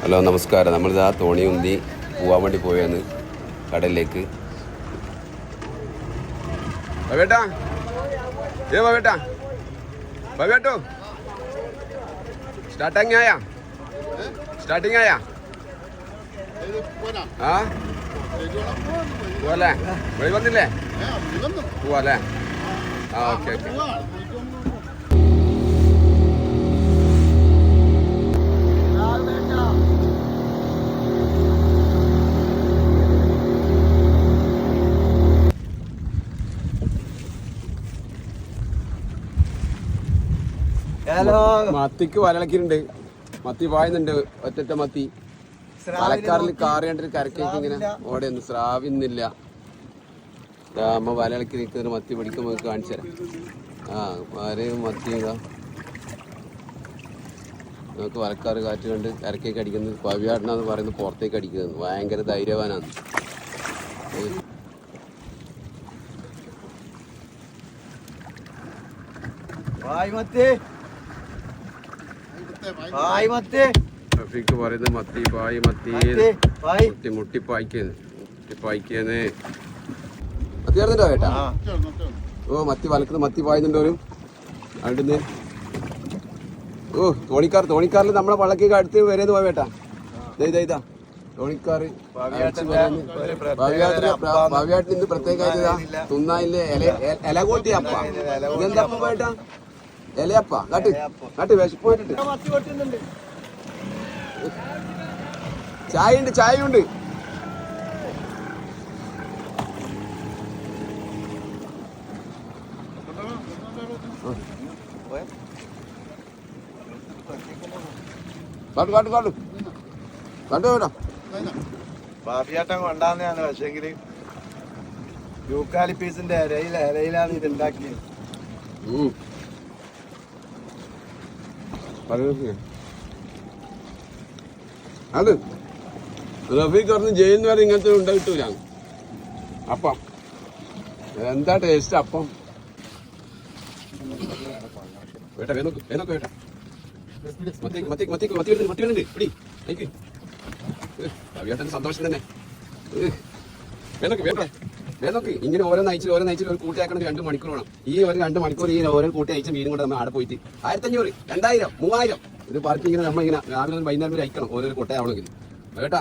Hello നമസ്കാരം. നമ്മളിതാ തോണി ഉന്തി പോവാൻ വേണ്ടി പോയാണ് കടലിലേക്ക്. ബേട്ടാ ബേട്ടാ ബേട്ടോ സ്റ്റാർട്ടിങ് ആയാ ആ പോവല്ലേ? വെളി വന്നില്ലേ? പോവാല്ലേ? ആ ഓക്കെ ഓക്കെ. മത്തിക്ക് വലക്കിട്ടുണ്ട്. മത്തി പായുന്നുണ്ട്. ഒറ്റ മത്തി മലക്കാറിൽ കാറ് കണ്ടിട്ട് കരക്കേക്ക് ഇങ്ങനെ ഓടെയൊന്നും സ്രാവിന്നില്ല. അമ്മ വലക്കി നിൽക്കുന്ന മത്തി പിടിക്കുമ്പോൾ കാണിച്ചു തരാം. ആ ആരെയും മത്തി ഇതാ നമുക്ക് വലക്കാറ് കാറ്റ് കണ്ട് കരക്കേക്ക് അടിക്കുന്നത്. പവിയാടനാന്ന് പറയുന്നത് പുറത്തേക്ക് അടിക്കുന്നത്. ഭയങ്കര ധൈര്യവാനാണ്. റഫീഖ് പറയുന്നത് മത്തി പായ് മത്തി മുട്ടിപ്പായിക്കുന്നേ മത്തി ചേർന്നിട്ടോ കേട്ടാ? ഓ മത്തി വലക്കുന്നത് മത്തി പായുന്നുണ്ടോ അവിടുന്ന്? ഓ തോണിക്കാറിൽ നമ്മളെ വള്ളക്കേക്ക് അടുത്ത് വരെയെന്ന് പോയ കേട്ടാ. ഇതാ തോണിക്കാറ് ഭാവിയാട്ടിന് ഇന്ന് പ്രത്യേകമായിട്ട് തുന്നായില്ലേ ഇല കോട്ടി അപ്പ. ഇതെന്താ അപ്പ പോയിട്ടാ? ഇലയപ്പ കാട്ട് വിശപ്പോയിട്ടുണ്ട്. ചായയുണ്ട്. ബാബിയാട്ടം കൊണ്ടാന്നാണ്. പക്ഷെങ്കില് യൂക്കാലിപ്പീസിന്റെ ഇലയിലാണ് ഇത് ഉണ്ടാക്കിയത്. അത് റഫീഖ് പറഞ്ഞ് ജയിലിന് വരെ ഇങ്ങനത്തെ ഉണ്ടായിട്ടില്ല. അപ്പം എന്താ ടേസ്റ്റ് അപ്പം. സന്തോഷം തന്നെ. ഇങ്ങനെ ഓരോ നയിച്ചിൽ ഒരു കൂട്ടി അയക്കണം. 2 മണിക്കൂർ വേണം. ഈ ഒരു 2 മണിക്കൂർ ഈ ഓരോ കൂട്ടി അയച്ച മീനും കൊണ്ട് നമ്മൾ ആടെ പോയിട്ട് 1500, 2000, 3000 ഇത് പാർട്ടി ഇങ്ങനെ നമ്മളിങ്ങനെ രാവിലെ വൈകുന്നേരം വരെ അയക്കണം ഓരോ കൊട്ടയാവണമെങ്കിൽ. കേട്ടാ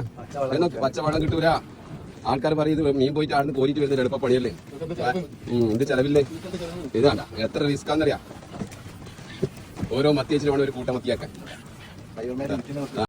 പച്ചവെള്ളം കിട്ടൂല. ആൾക്കാർ പറയുന്നത് മീൻ പോയിട്ട് ആടുന്ന് കോരിട്ട് വരുന്നത് എളുപ്പപ്പണിയല്ലേ. ഇത് ചെലവില്ലേ? ഇതാണ്ട എത്ര റിസ്ക്കാന്നറിയാം. ഓരോ മത്തി വെച്ചിട്ട് വേണം ഒരു കൂട്ട മത്തിയാക്കാൻ.